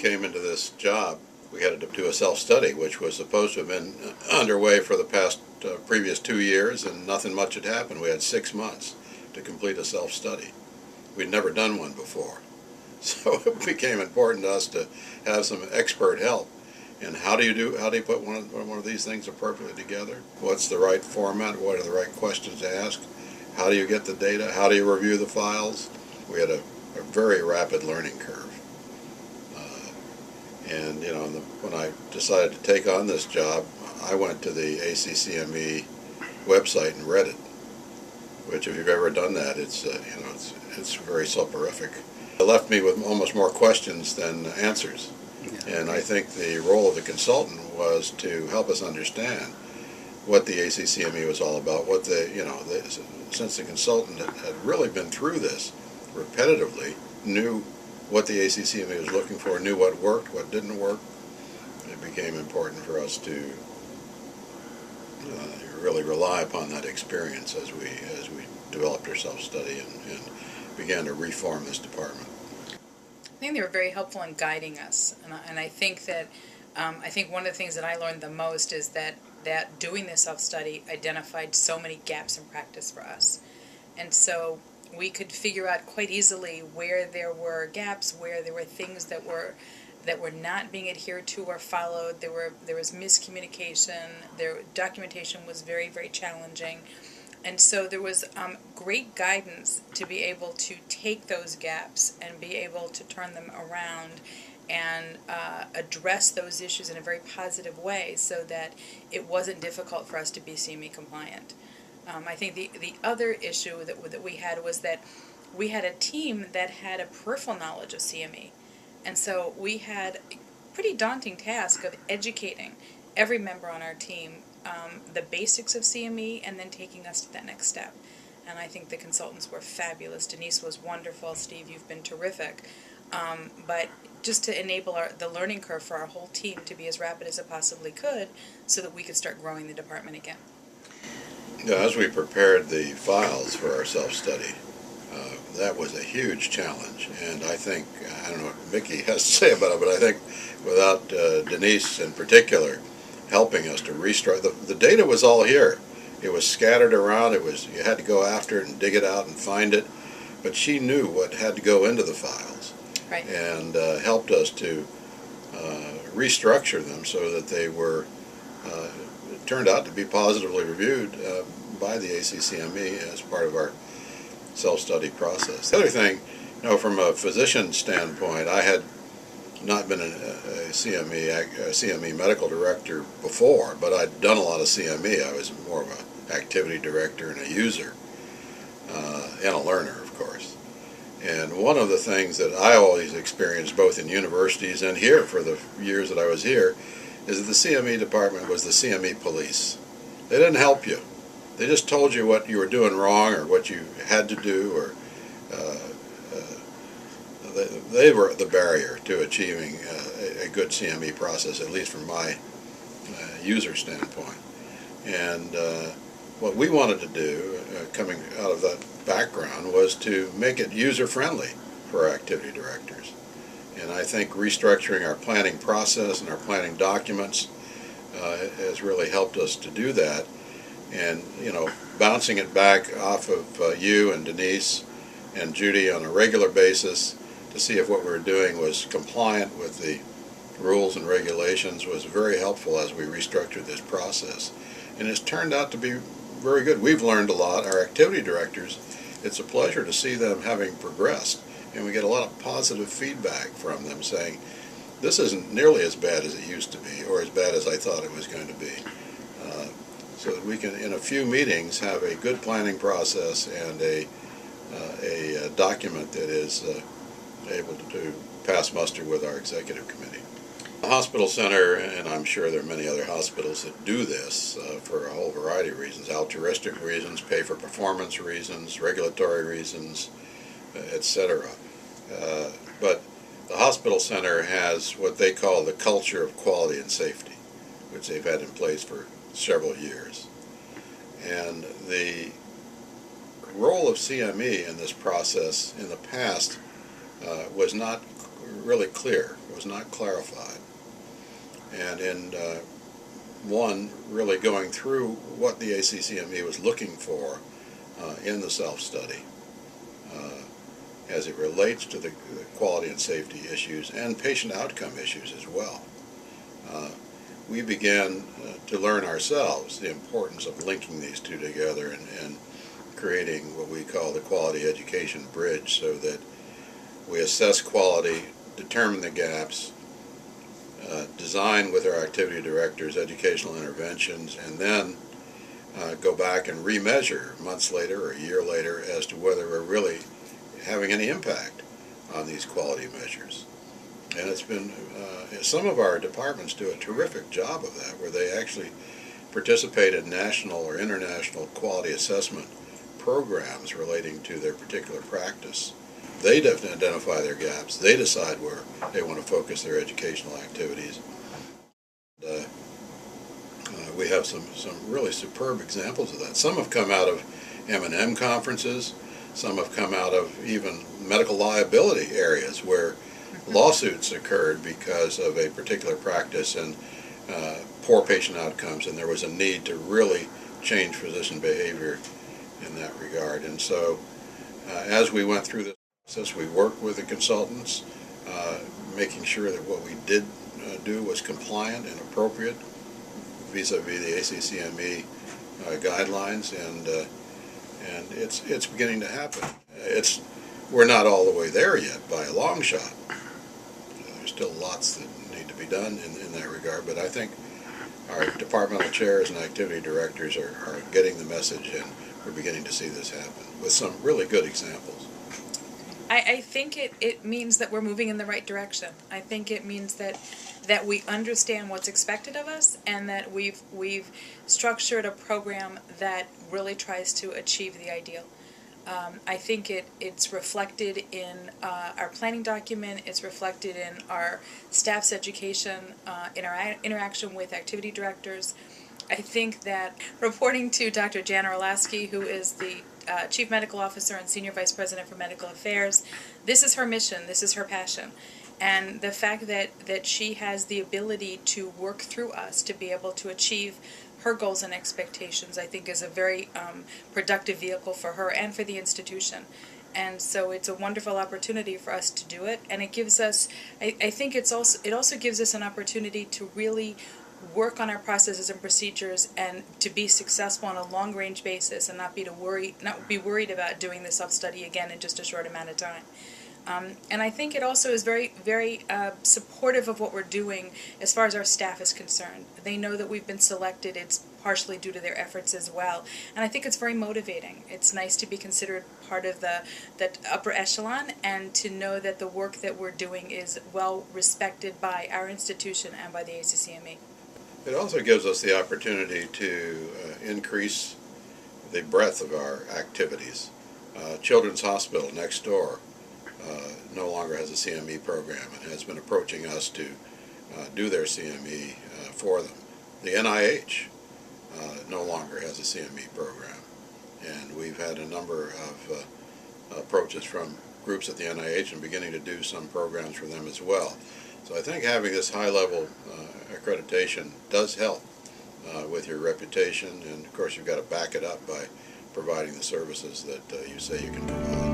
came into this job, we had to do a self-study, which was supposed to have been underway for the previous 2 years, and nothing much had happened. We had 6 months to complete a self-study. We'd never done one before. So it became important to us to have some expert help. And how do you put one of these things appropriately together? What's the right format? What are the right questions to ask? How do you get the data? How do you review the files? We had a very rapid learning curve. And you know, when I decided to take on this job, I went to the ACCME website and read it. Which, if you've ever done that, it's it's very soporific. It left me with almost more questions than answers. Yeah. And I think the role of the consultant was to help us understand what the ACCME was all about. What since the consultant had really been through this repetitively, knew what the ACCME was looking for, knew what worked, what didn't work. It became important for us to really rely upon that experience as we developed our self-study and began to reform this department. I think they were very helpful in guiding us, and I think that one of the things that I learned the most is that doing this self-study identified so many gaps in practice for us, and so we could figure out quite easily where there were gaps, where there were things that were not being adhered to or followed. There was miscommunication. Their documentation was very, very challenging. And so there was great guidance to be able to take those gaps and be able to turn them around and address those issues in a very positive way so that it wasn't difficult for us to be CME compliant. I think the other issue that we had was that we had a team that had a peripheral knowledge of CME. And so we had a pretty daunting task of educating every member on our team the basics of CME and then taking us to that next step. And I think the consultants were fabulous. Denise was wonderful. Steve, you've been terrific. But just to enable the learning curve for our whole team to be as rapid as it possibly could so that we could start growing the department again. Yeah, as we prepared the files for our self-study, that was a huge challenge, and I think, I don't know what Mikki has to say about it, but I think without Denise in particular helping us to restructure, the data was all here. It was scattered around, you had to go after it and dig it out and find it, but she knew what had to go into the files. Right. And helped us to restructure them so that they were, turned out to be positively reviewed by the ACCME as part of our self-study process. The other thing, from a physician standpoint, I had not been a CME medical director before, but I'd done a lot of CME. I was more of an activity director and a user, and a learner, of course. And one of the things that I always experienced, both in universities and here for the years that I was here, is that the CME department was the CME police. They didn't help you. They just told you what you were doing wrong or what you had to do, or they were the barrier to achieving a good CME process, at least from my user standpoint. And what we wanted to do, coming out of that background, was to make it user-friendly for our activity directors. And I think restructuring our planning process and our planning documents has really helped us to do that. And, bouncing it back off of you and Denise and Judy on a regular basis to see if what we were doing was compliant with the rules and regulations was very helpful as we restructured this process. And it's turned out to be very good. We've learned a lot. Our activity directors, it's a pleasure to see them having progressed. And we get a lot of positive feedback from them saying, this isn't nearly as bad as it used to be, or as bad as I thought it was going to be. So that we can, in a few meetings, have a good planning process and a document that is able to pass muster with our executive committee. The hospital center, and I'm sure there are many other hospitals that do this for a whole variety of reasons, altruistic reasons, pay for performance reasons, regulatory reasons, etc. But the hospital center has what they call the culture of quality and safety, which they've had in place for several years. And the role of CME in this process in the past was not really clear. It was not clarified. And in one, really going through what the ACCME was looking for in the self-study as it relates to the quality and safety issues and patient outcome issues as well. We began to learn ourselves the importance of linking these two together and creating what we call the quality education bridge, so that we assess quality, determine the gaps, design with our activity directors educational interventions, and then go back and remeasure months later or a year later as to whether we're really having any impact on these quality measures. And it's been, some of our departments do a terrific job of that, where they actually participate in national or international quality assessment programs relating to their particular practice. They identify their gaps. They decide where they want to focus their educational activities. We have some really superb examples of that. Some have come out of M&M conferences. Some have come out of even medical liability areas where lawsuits occurred because of a particular practice and poor patient outcomes, and there was a need to really change physician behavior in that regard. And so as we went through this process, we worked with the consultants, making sure that what we did do was compliant and appropriate vis-a-vis the ACCME guidelines, and it's beginning to happen. We're not all the way there yet by a long shot. There's still lots that need to be done in that regard, but I think our departmental chairs and activity directors are getting the message, and we're beginning to see this happen with some really good examples. I think it means that we're moving in the right direction. I think it means that we understand what's expected of us, and that we've structured a program that really tries to achieve the ideal. I think it's reflected in our planning document. It's reflected in our staff's education, in our interaction with activity directors. I think that reporting to Dr. Jan Orlowski, who is the Chief Medical Officer and Senior Vice President for Medical Affairs, this is her mission, this is her passion. And the fact that she has the ability to work through us to be able to achieve her goals and expectations, I think is a very productive vehicle for her and for the institution. And so it's a wonderful opportunity for us to do it, and it gives us, I think it also gives us an opportunity to really work on our processes and procedures and to be successful on a long-range basis, and not be worried about doing the self-study again in just a short amount of time. And I think it also is very, very supportive of what we're doing as far as our staff is concerned. They know that we've been selected. It's partially due to their efforts as well. And I think it's very motivating. It's nice to be considered part of the upper echelon, and to know that the work that we're doing is well respected by our institution and by the ACCME. It also gives us the opportunity to increase the breadth of our activities. Children's Hospital next door no longer has a CME program and has been approaching us to do their CME for them. The NIH no longer has a CME program, and we've had a number of approaches from groups at the NIH and beginning to do some programs for them as well. So I think having this high-level accreditation does help with your reputation, and of course you've got to back it up by providing the services that you say you can provide.